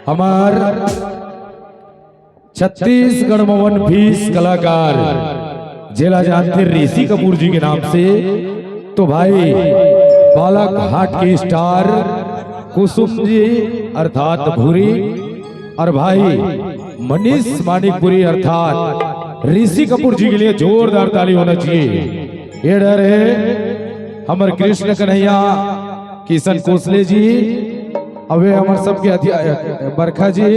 हमार छत्तीसगढ़ में one piece कलाकार जिला जानते ऋषि कपूर जी के नाम से। तो भाई बालाघाट के स्टार कुसुम जी अर्थात भूरी और भाई मनीष मानिकपुरी अर्थात ऋषि कपूर जी के लिए जोरदार ताली होना चाहिए। ये डर है हमारे कृष्ण कन्हैया किशन कोसले जी अबे हमारे सबके बरखा जी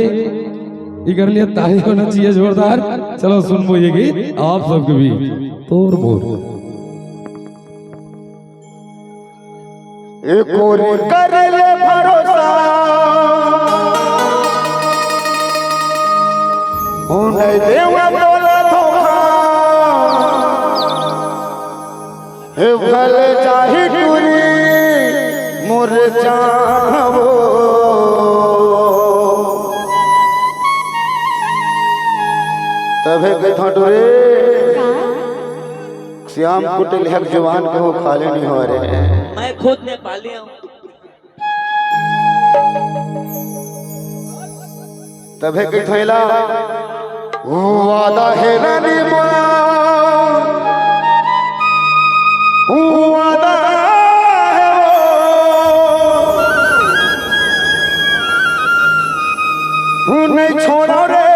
इकर लिए ताली होना चाहिए जोरदार। चलो सुन ये गीत आप सबके भी तोर मोर एक और कर ले भरोसा उन्हें देवा तोला धोखा हे भले चाहे टूरी मोर चाहो तबे कथा टूरे श्याम कुटिल हक जवान को खाले नहीं हो रहे। मैं खुद ने पालिया हूँ। तबे कई थैला वादा है रानी मोरा वादा है वो नहीं छोड़ो रे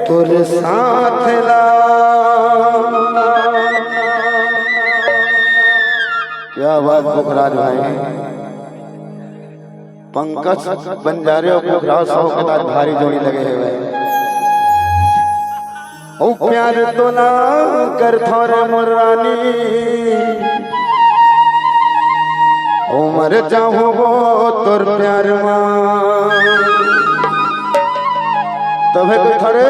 तोरे साथ ला। क्या बात बुखराज भाई पंकज बंजारे और बुखराज सौ के साथ भारी जोड़ी लगे हुए ओ प्यार तो ना कर थोरे मुरानी ओ मर जाऊं वो तोर प्यार मां तबे कोई थोरे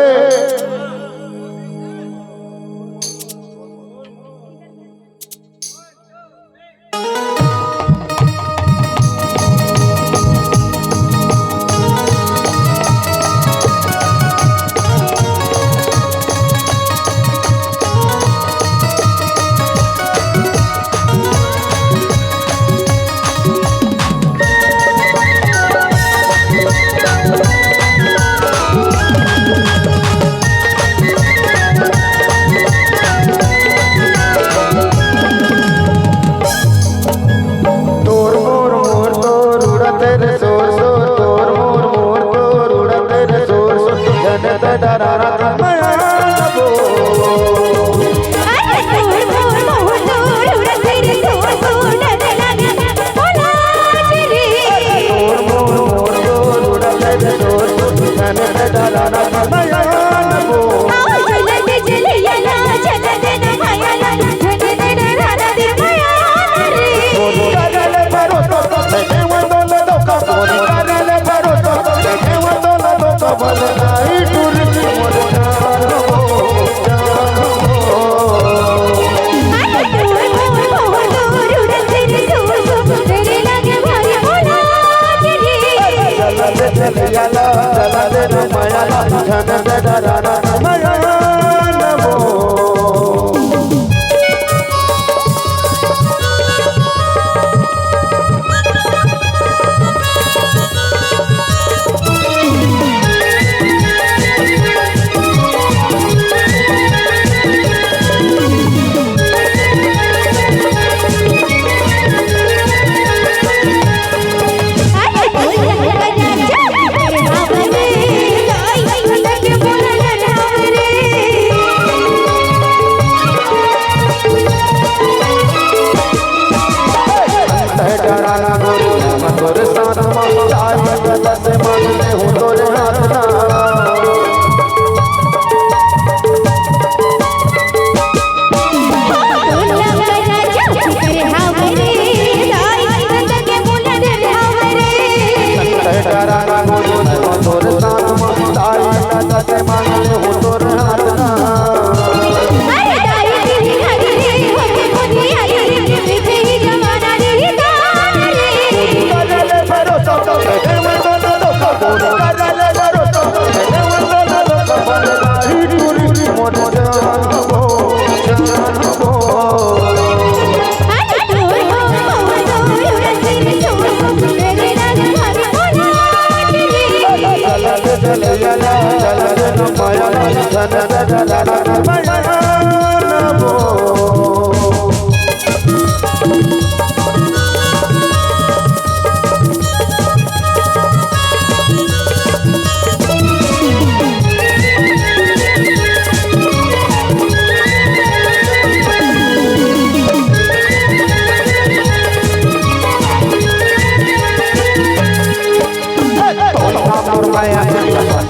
माया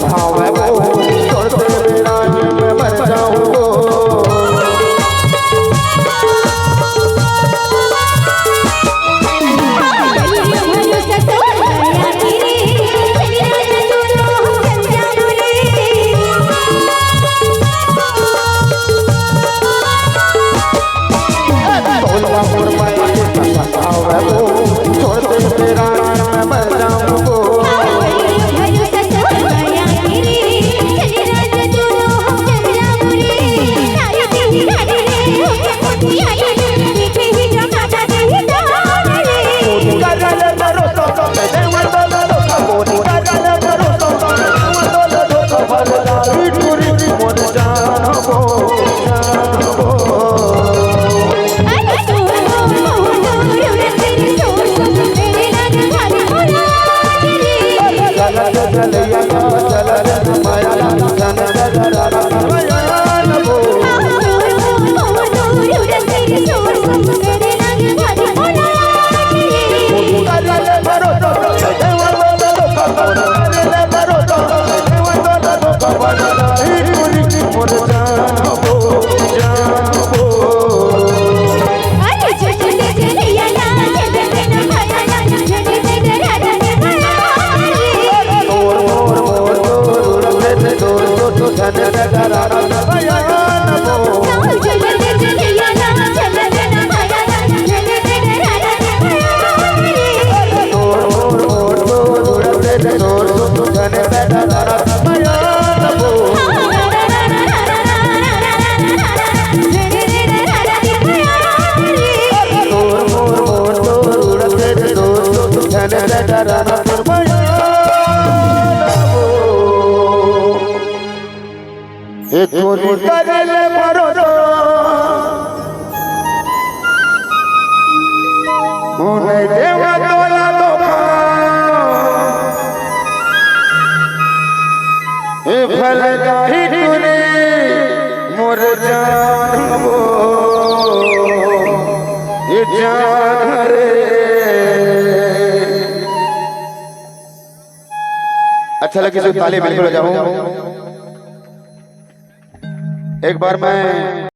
भावे वो छोड़ते मेरा मैं मर जाऊंगा अच्छा लगे तो ताली बिल्कुल बजाऊं। एक बार मैं